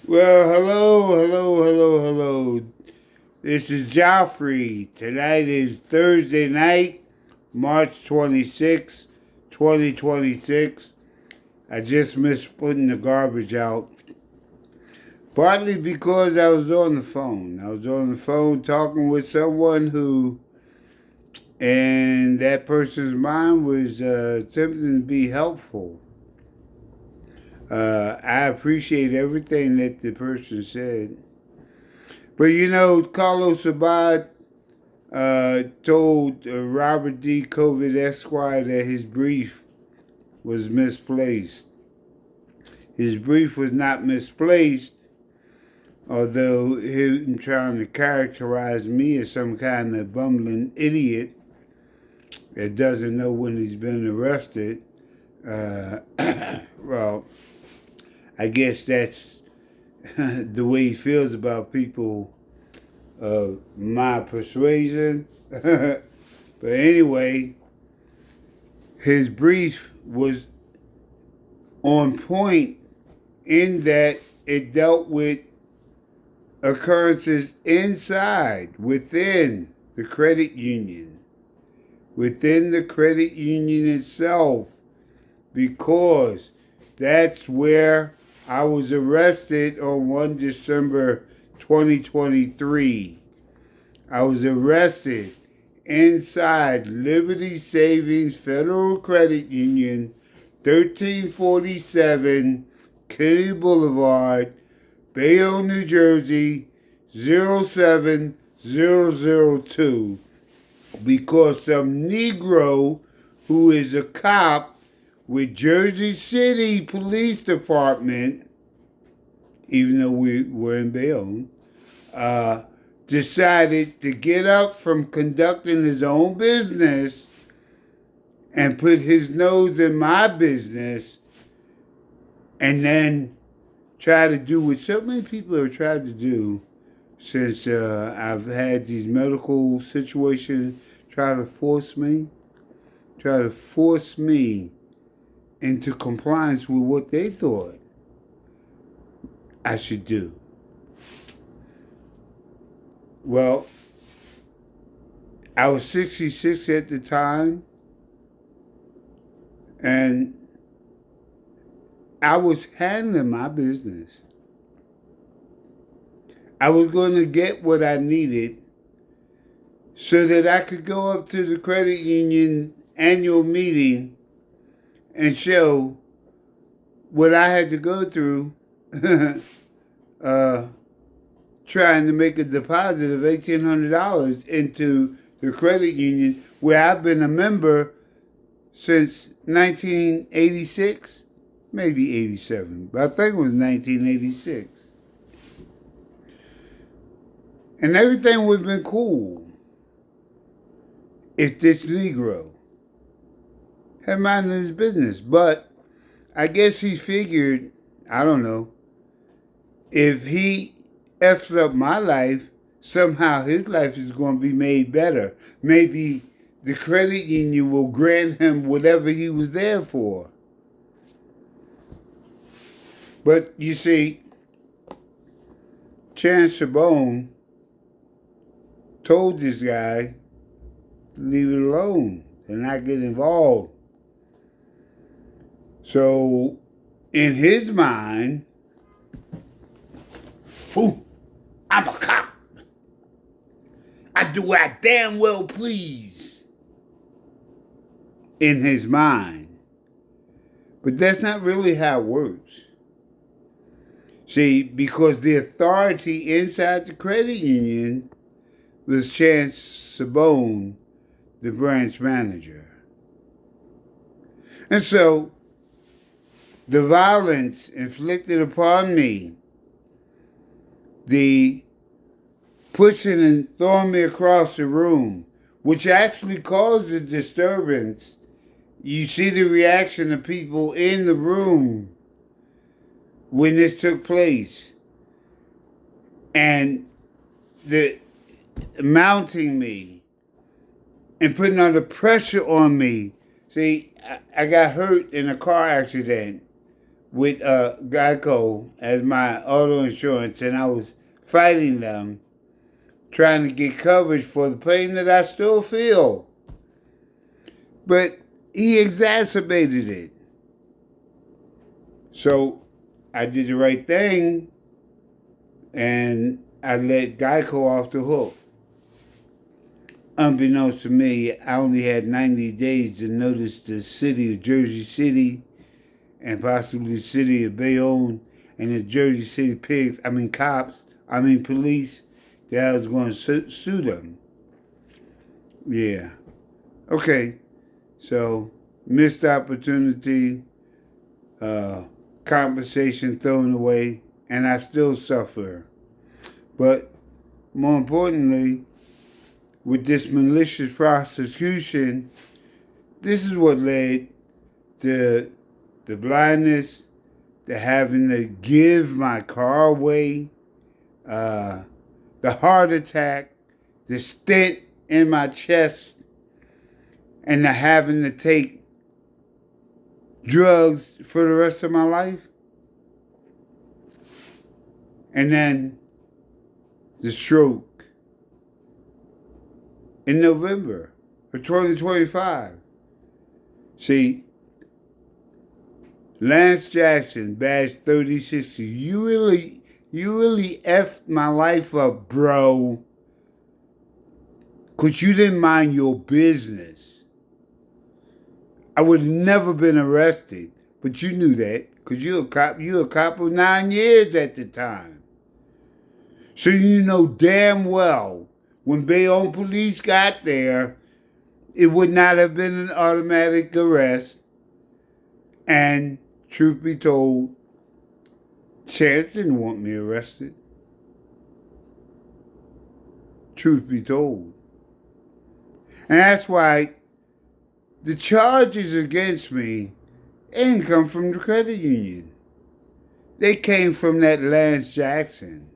Well, hello. This is Joffrey. Tonight is Thursday night, March 26, 2026. I just missed putting the garbage out. Partly because I was on the phone. I was on the phone talking with someone who, and that person's mind was attempting to be helpful. I appreciate everything that the person said. But Carlos Abad told Robert D. Covid Esquire that his brief was misplaced. His brief was not misplaced, although him trying to characterize me as some kind of bumbling idiot that doesn't know when he's been arrested. Uh, well, I guess that's the way he feels about people of my persuasion. But anyway, his brief was on point in that it dealt with occurrences within the credit union, within the credit union itself, because that's where I was arrested on 1 December 2023. I was arrested inside Liberty Savings Federal Credit Union, 1347 Kennedy Boulevard, Bayonne, New Jersey, 07002, because some Negro who is a cop with Jersey City Police Department, even though we were in Bayonne, decided to get up from conducting his own business and put his nose in my business and then try to do what so many people have tried to do since I've had these medical situations try to force me into compliance with what they thought I should do. Well, I was 66 at the time, and I was handling my business. I was going to get what I needed so that I could go up to the credit union annual meeting and show what I had to go through trying to make a deposit of $1,800 into the credit union where I've been a member since 1986, maybe 87, but I think it was 1986. And everything would have been cool if this Negro had minded his business. But I guess he figured, I don't know, if he F's up my life, somehow his life is going to be made better. Maybe the credit union will grant him whatever he was there for. But you see, Chance Sabone told this guy to leave it alone and not get involved. So, in his mind, phew, I'm a cop. I do what I damn well please. In his mind. But that's not really how it works. See, because the authority inside the credit union was Chance Sabone, the branch manager. And so, the violence inflicted upon me, the pushing and throwing me across the room, which actually caused a disturbance. You see the reaction of people in the room when this took place. And the mounting me and putting all the pressure on me. See, I got hurt in a car accident with Geico as my auto insurance, and I was fighting them, trying to get coverage for the pain that I still feel. But he exacerbated it. So I did the right thing, and I let Geico off the hook. Unbeknownst to me, I only had 90 days to notice the city of Jersey City and possibly the city of Bayonne and the Jersey City police, that I was going to sue them. Yeah. Okay. So, missed opportunity, compensation thrown away, and I still suffer. But more importantly, with this malicious prosecution, this is what led to the blindness, to having to give my car away, the heart attack, the stent in my chest, and the having to take drugs for the rest of my life. And then the stroke in November of 2025. See, Lance Jackson, badge 3060, you really effed my life up, bro. 'Cause you didn't mind your business. I would have never been arrested, but you knew that, 'cause you a cop of 9 years at the time. So you know damn well when Bayonne police got there, it would not have been an automatic arrest. And truth be told, Chance didn't want me arrested. Truth be told. And that's why the charges against me didn't come from the credit union. They came from that Lance Jackson.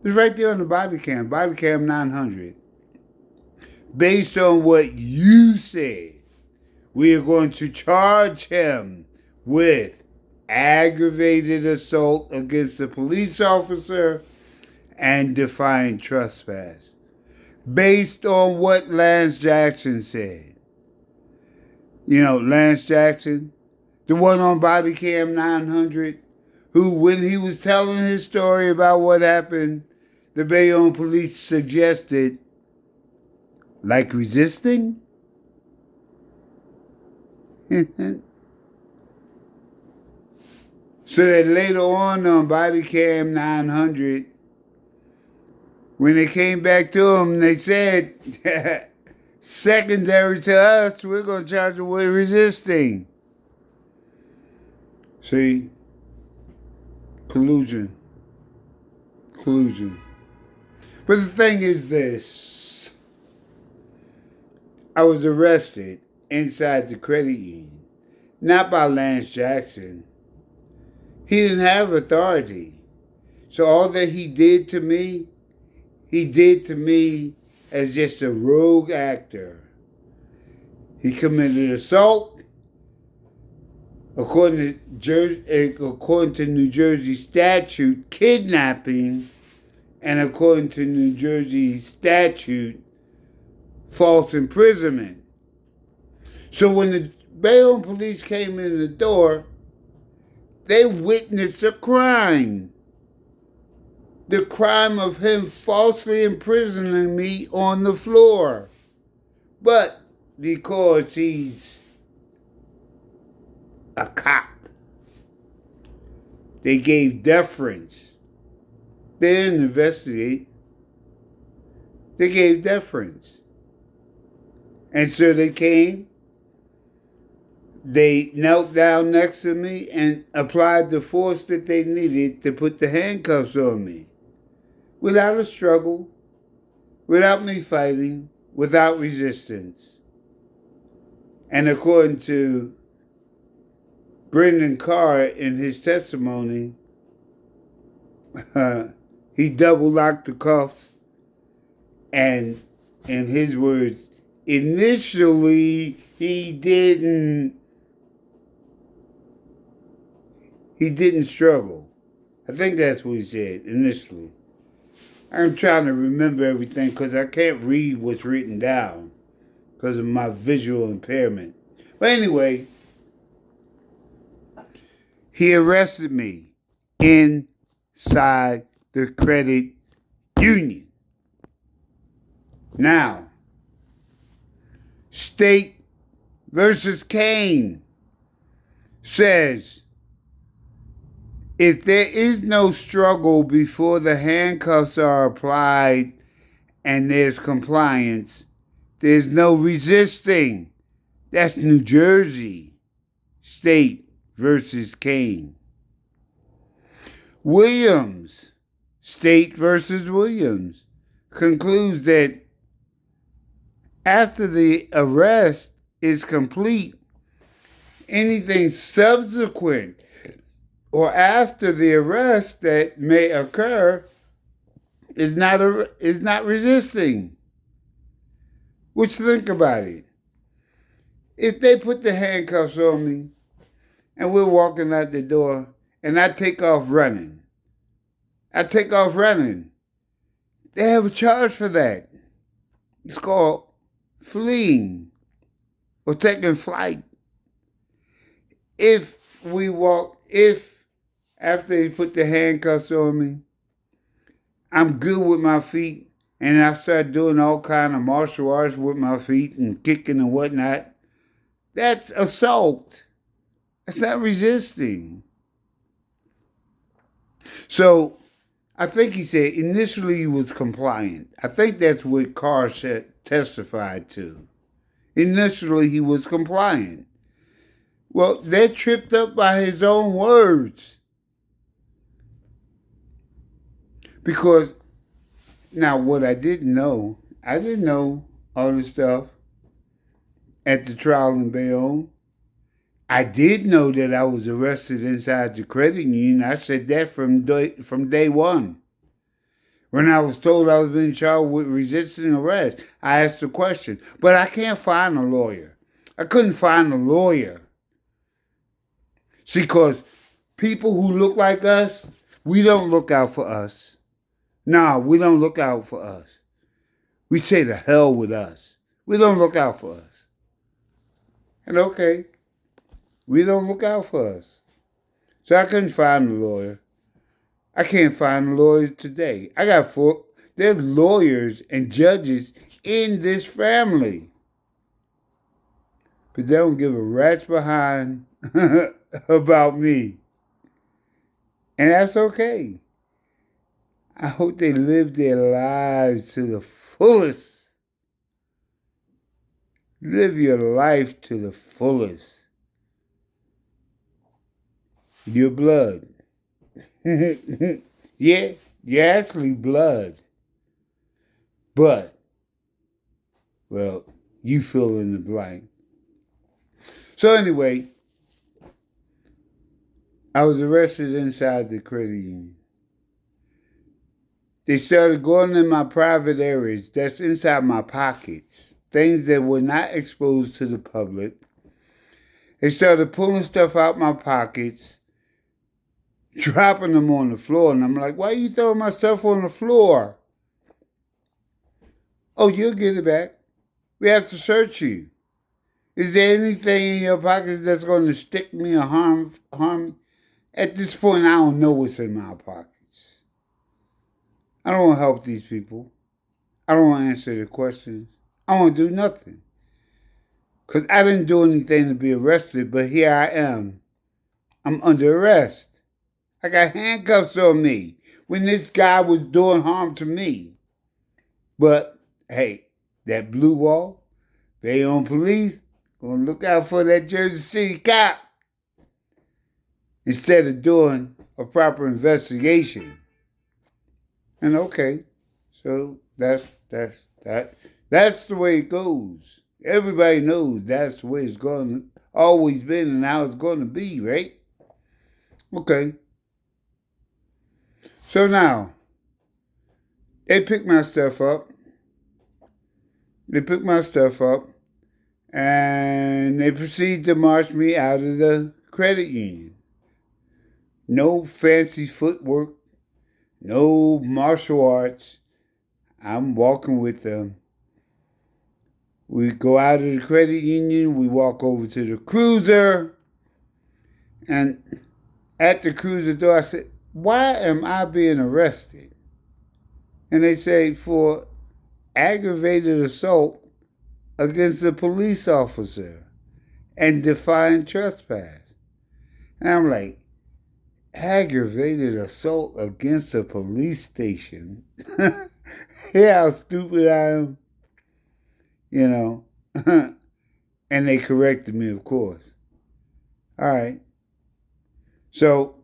It's right there on the body cam 900. Based on what you said, we are going to charge him with aggravated assault against a police officer and defiant trespass. Based on what Lance Jackson said. You know, Lance Jackson, the one on body cam 900, who, when he was telling his story about what happened, the Bayonne police suggested, like resisting? So that later on body cam 900, when they came back to him, they said, secondary to us, we're going to charge him with resisting. See? Collusion. But the thing is this. I was arrested inside the credit union, not by Lance Jackson. He didn't have authority. So all that he did to me as just a rogue actor. He committed assault according to New Jersey statute, kidnapping, and according to New Jersey statute, false imprisonment. So when the Bayonne police came in the door, they witnessed a crime. The crime of him falsely imprisoning me on the floor. But because he's a cop, they gave deference. They didn't investigate. They gave deference. And so they came, they knelt down next to me and applied the force that they needed to put the handcuffs on me. Without a struggle, without me fighting, without resistance. And according to Brendan Carr in his testimony, he double locked the cuffs, and in his words, initially he didn't he didn't struggle. I think that's what he said initially. I'm trying to remember everything because I can't read what's written down because of my visual impairment. But anyway, he arrested me inside the credit union. Now, State versus Kane says, if there is no struggle before the handcuffs are applied and there's compliance, there's no resisting. That's New Jersey. State versus Kane. Williams, State versus Williams, concludes that after the arrest is complete, anything subsequent or after the arrest that may occur is not resisting. Which, think about it. If they put the handcuffs on me and we're walking out the door and I take off running, they have a charge for that. It's called fleeing or taking flight. If after he put the handcuffs on me, I'm good with my feet and I start doing all kind of martial arts with my feet and kicking and whatnot, that's assault. That's not resisting. So I think he said initially he was compliant. I think that's what Carr testified to. Initially he was compliant. Well, they're tripped up by his own words. Because, now what I didn't know all this stuff at the trial in Bayonne. I did know that I was arrested inside the credit union. I said that from day one. When I was told I was being charged with resisting arrest, I asked the question. But I can't find a lawyer. I couldn't find a lawyer. See, because people who look like us, we don't look out for us. No, we don't look out for us. We say the hell with us. We don't look out for us. And okay, we don't look out for us. So I couldn't find a lawyer. I can't find a lawyer today. There's lawyers and judges in this family. But they don't give a rat's behind about me. And that's okay. I hope they live their lives to the fullest. Live your life to the fullest. Your blood. Yeah, you're actually blood. But, well, you fill in the blank. So anyway, I was arrested inside the credit union. They started going in my private areas, that's inside my pockets, things that were not exposed to the public. They started pulling stuff out my pockets, dropping them on the floor. And I'm like, why are you throwing my stuff on the floor? Oh, you'll get it back. We have to search you. Is there anything in your pockets that's going to stick me or harm me? At this point, I don't know what's in my pockets. I don't want to help these people. I don't want to answer their questions. I want to do nothing. Because I didn't do anything to be arrested, but here I am. I'm under arrest. I got handcuffs on me when this guy was doing harm to me. But, hey, that blue wall, Bayonne police, gonna look out for that Jersey City cop instead of doing a proper investigation. And okay, so that's the way it goes. Everybody knows that's the way it's always been and how it's going to be, right? Okay. So now, they pick my stuff up. And they proceed to march me out of the credit union. no fancy footwork, no martial arts. I'm walking with them. We go out of the credit union, we walk over to the cruiser, and at the cruiser door, I said, "Why am I being arrested?" And they say, "For aggravated assault against a police officer and defying trespass." And I'm like, aggravated assault against a police station? Yeah, how stupid I am, you know. And they corrected me, of course. All right. So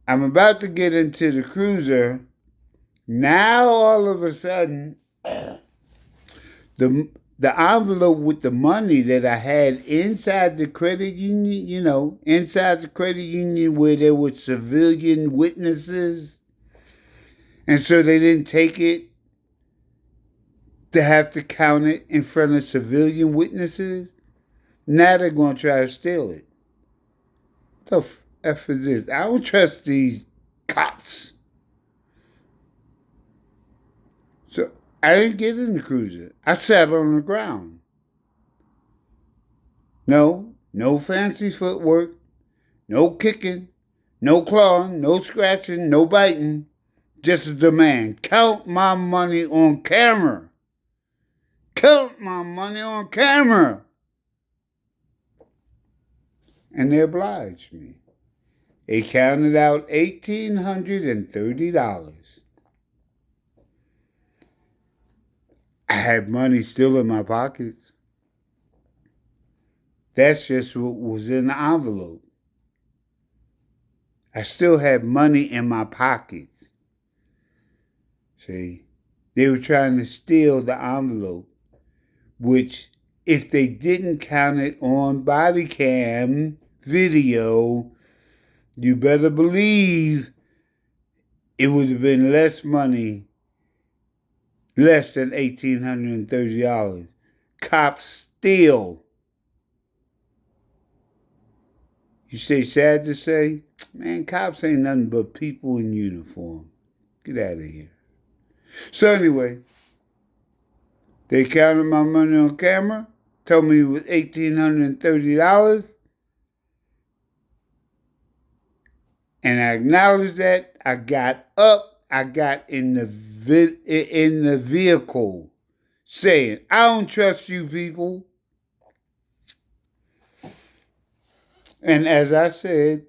I'm about to get into the cruiser. Now all of a sudden, the the envelope with the money that I had inside the credit union, inside the credit union where there were civilian witnesses, and so they didn't take it to have to count it in front of civilian witnesses. Now they're going to try to steal it. What the F is this? I don't trust these cops. So I didn't get in the cruiser. I sat on the ground. No fancy footwork, no kicking, no clawing, no scratching, no biting. Just a demand. Count my money on camera. Count my money on camera. And they obliged me. They counted out $1,830. I had money still in my pockets. That's just what was in the envelope. I still had money in my pockets. See, they were trying to steal the envelope, which if they didn't count it on body cam video, you better believe it would have been less money, less than $1,830. Cops steal. You say sad to say? Man, cops ain't nothing but people in uniform. Get out of here. So anyway, they counted my money on camera, told me it was $1,830, and I acknowledged that. I got up, I got in the vehicle saying, "I don't trust you people." And as I said,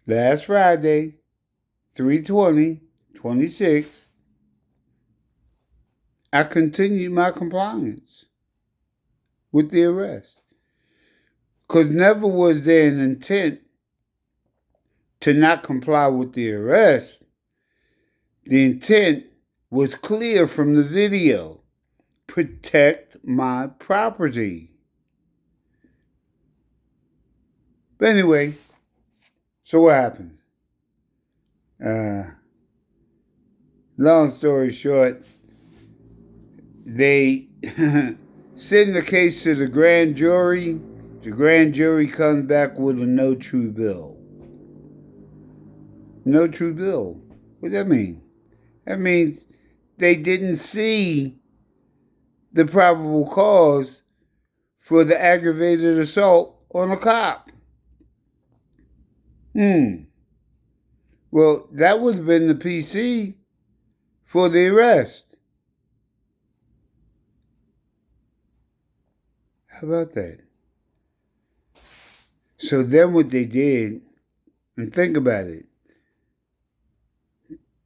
last Friday, 3/20/26, I continued my compliance with the arrest. Because never was there an intent to not comply with the arrest. The intent was clear from the video. Protect my property. But anyway, so what happened? Long story short, they send the case to the grand jury. The grand jury comes back with a no true bill. No true bill. What does that mean? That means they didn't see the probable cause for the aggravated assault on a cop. Well, that would have been the PC for the arrest. How about that? So then what they did, and think about it,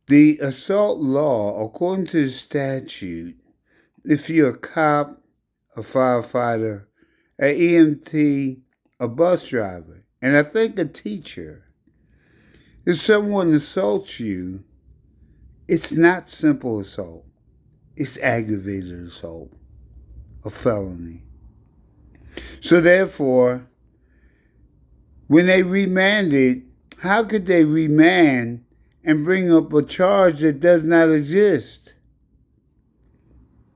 the assault law, according to the statute, if you're a cop, a firefighter, an EMT, a bus driver, and I think a teacher, if someone assaults you, it's not simple assault. It's aggravated assault, a felony. So therefore, when they remanded, how could they remand and bring up a charge that does not exist?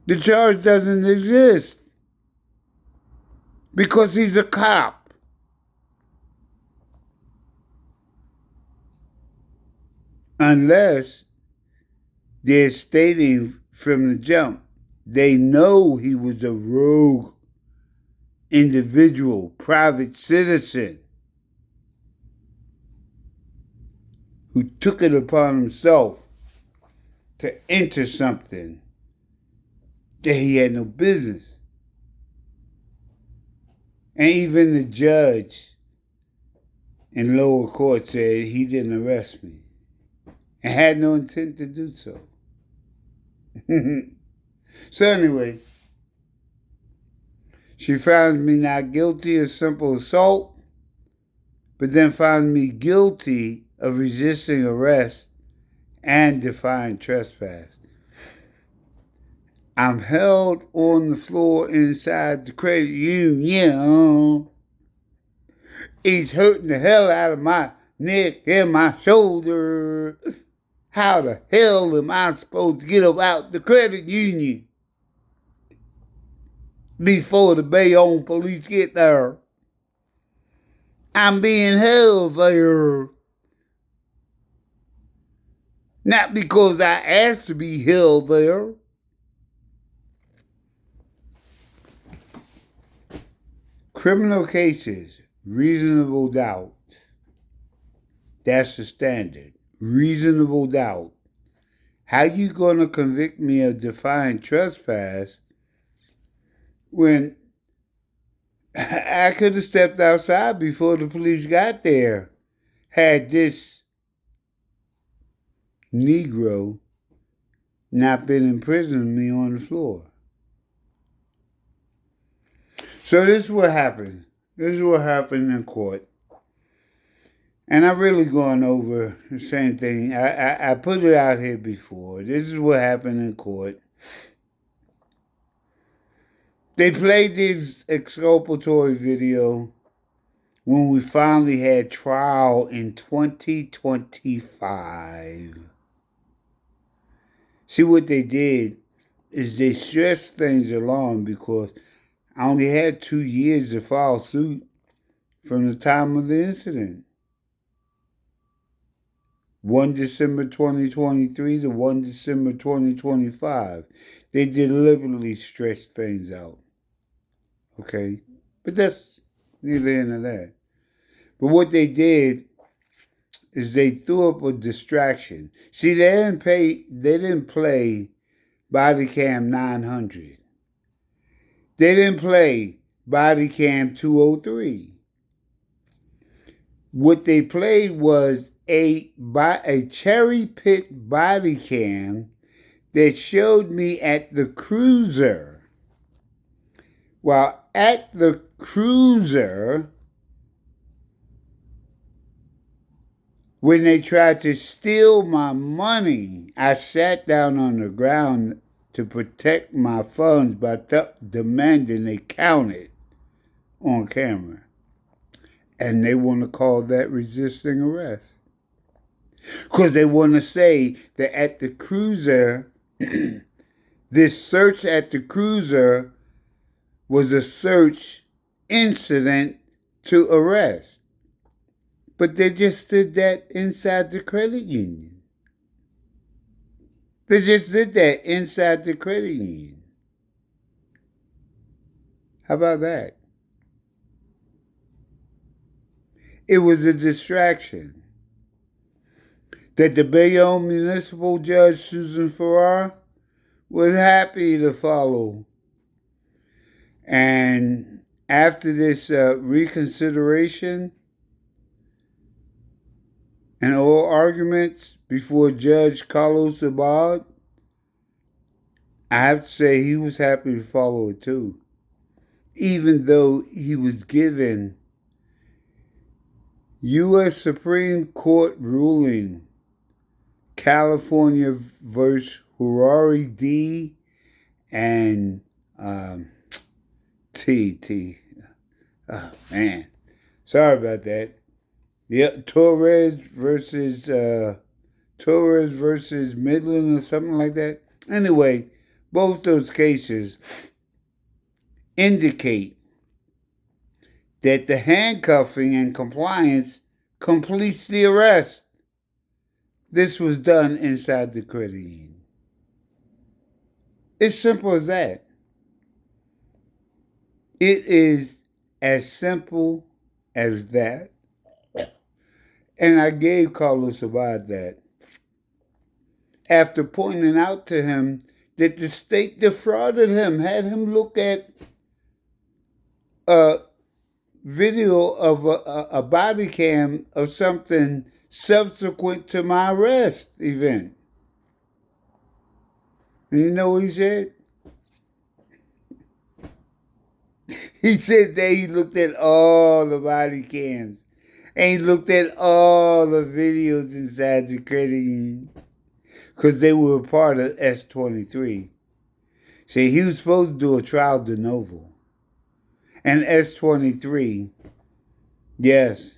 The charge doesn't exist because he's a cop. unless they're stating from the jump they know he was a rogue individual, private citizen who took it upon himself to enter something that he had no business. And even the judge in lower court said he didn't arrest me and had no intent to do so. So anyway, she found me not guilty of simple assault, but then found me guilty of resisting arrest and defying trespass. I'm held on the floor inside the credit union. He's hurting the hell out of my neck and my shoulder. How the hell am I supposed to get up out the credit union before the Bayonne police get there? I'm being held there. Not because I asked to be held there. Criminal cases, reasonable doubt. That's the standard. Reasonable doubt. How you going to convict me of defying trespass when I could have stepped outside before the police got there? Had this Negro not been in prison with me on the floor. So this is what happened. This is what happened in court. And I'm really going over the same thing. I put it out here before. This is what happened in court. They played this exculpatory video when we finally had trial in 2025. See, what they did is they stretched things along because I only had 2 years to file suit from the time of the incident. 1 December 2023 to 1 December 2025. They deliberately stretched things out. Okay? But that's neither here nor there. But what they did is they threw up a distraction. See, they didn't play Body Cam 900. They didn't play Body Cam 203. What they played was a cherry-picked body cam that showed me at the cruiser. While at the cruiser, when they tried to steal my money, I sat down on the ground to protect my funds by demanding they count it on camera. And they want to call that resisting arrest. Because they want to say that at the cruiser, this search at the cruiser was a search incident to arrest. But they just did that inside the credit union. They just did that inside the credit union. How about that? It was a distraction that the Bayonne Municipal Judge Susan Farrar was happy to follow. And after this reconsideration and oral arguments before Judge Carlos Abad, I have to say he was happy to follow it too. Even though he was given U.S. Supreme Court ruling California versus Harari D and T. Oh, man. Sorry about that. Yeah, Torres versus Midland or something like that. Anyway, both those cases indicate that the handcuffing and compliance completes the arrest. this was done inside the credit union. It's simple as that. It is as simple as that. And I gave Carlos Abad that after pointing out to him that the state defrauded him, had him look at a video of a body cam of something subsequent to my arrest event. And you know what he said? He said that he looked at all the body cams and he looked at all the videos inside the credit union because they were a part of S23. See, he was supposed to do a trial de novo. And S23, yes,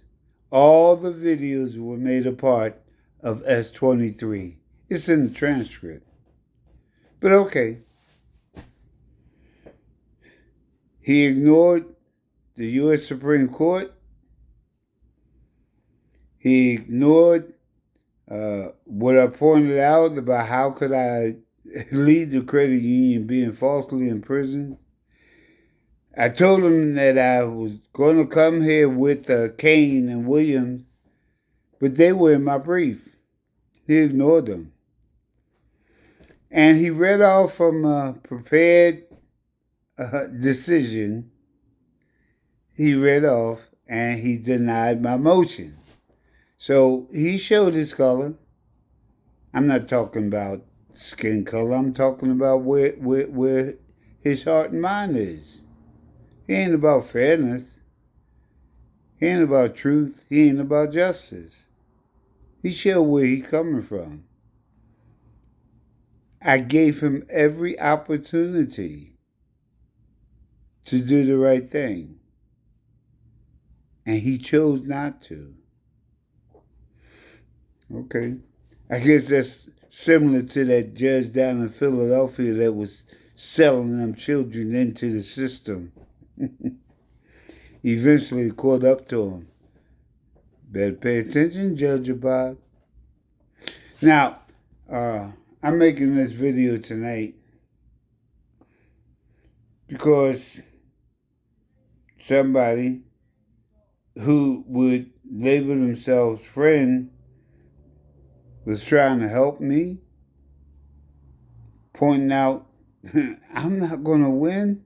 all the videos were made a part of S23. It's in the transcript. But okay. He ignored the U.S. Supreme Court. He ignored what I pointed out about how could I lead the credit union being falsely imprisoned. I told him that I was going to come here with Kane and Williams, but they were in my brief. He ignored them. And he read off from a prepared decision. He read off and he denied my motion. So he showed his color. I'm not talking about skin color. I'm talking about where his heart and mind is. He ain't about fairness. He ain't about truth. He ain't about justice. He showed where he coming from. I gave him every opportunity to do the right thing. And he chose not to. Okay. I guess that's similar to that judge down in Philadelphia that was selling them children into the system. Eventually caught up to him. Better pay attention, Judge Abad. Now, I'm making this video tonight because somebody who would label themselves friend was trying to help me, pointing out, I'm not going to win.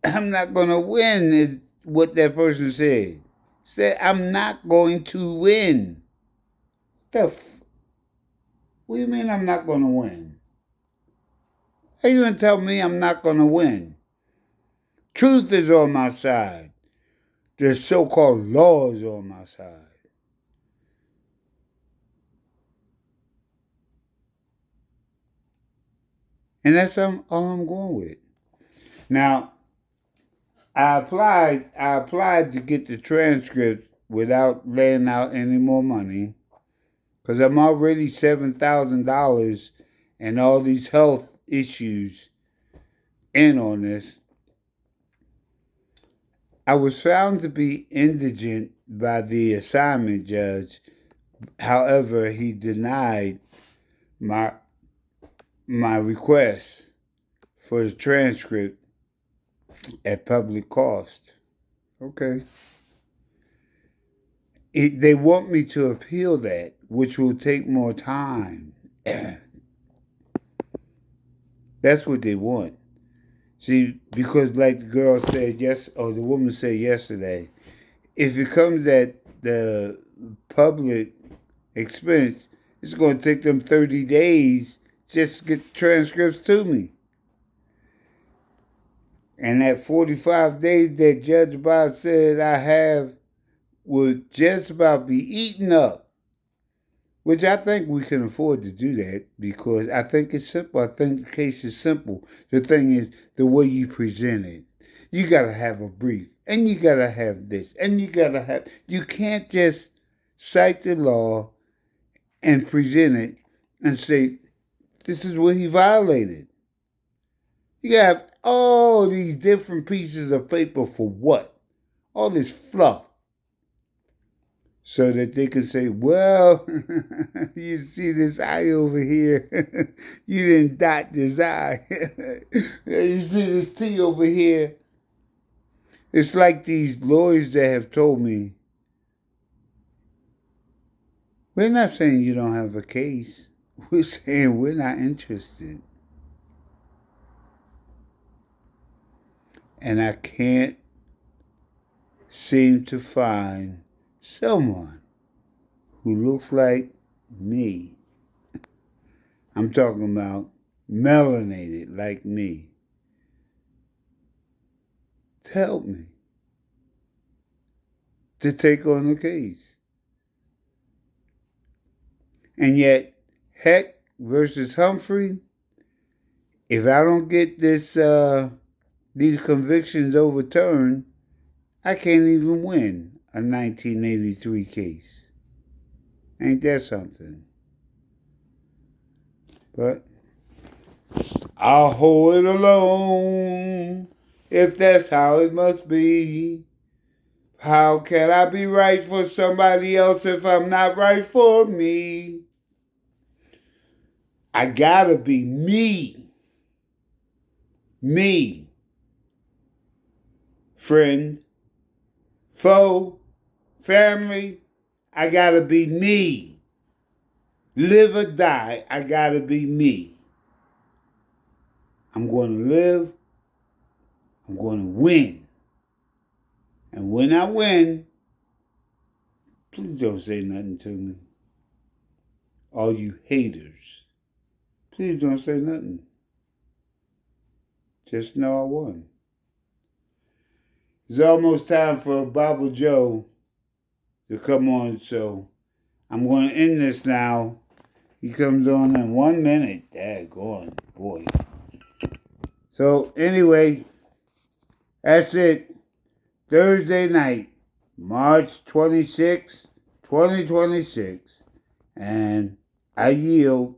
I'm not going to win is what that person said. Said, I'm not going to win. What do you mean I'm not going to win? How you going to tell me I'm not going to win? Truth is on my side. The so-called law is on my side. And that's all I'm going with. Now, I applied to get the transcript without laying out any more money because I'm already $7,000 and all these health issues in on this. I was found to be indigent by the assignment judge. However, he denied my request for the transcript at public cost. Okay. They want me to appeal that, which will take more time. That's what they want. See, because like the girl said the woman said yesterday, if it comes at the public expense, it's going to take them 30 days just to get the transcripts to me. And that 45 days that Judge Bob said I have would just about be eaten up, which I think we can afford to do that because I think it's simple. I think the case is simple. The thing is the way you present it. You got to have a brief, and you got to have this, and you can't just cite the law and present it and say, this is what he violated. You have all these different pieces of paper for what? All this fluff. so that they can say, well, you see this I over here. You didn't dot this I. You see this T over here. It's like these lawyers that have told me, we're not saying you don't have a case. We're saying we're not interested. And I can't seem to find someone who looks like me. I'm talking about melanated like me to help me to take on the case. And yet, Heck versus Humphrey, if I don't get these convictions overturned, I can't even win a 1983 case. Ain't that something? But I'll hold it alone if that's how it must be. How can I be right for somebody else if I'm not right for me? I gotta be me. Me. Friend, foe, family, I gotta be me. Live or die, I gotta be me. I'm gonna live, I'm gonna win. And when I win, please don't say nothing to me. All you haters, please don't say nothing. Just know I won. It's almost time for Bible Joe to come on, so I'm going to end this now. He comes on in 1 minute. Daggone, boy. So, anyway, that's it. Thursday night, March 26, 2026. And I yield.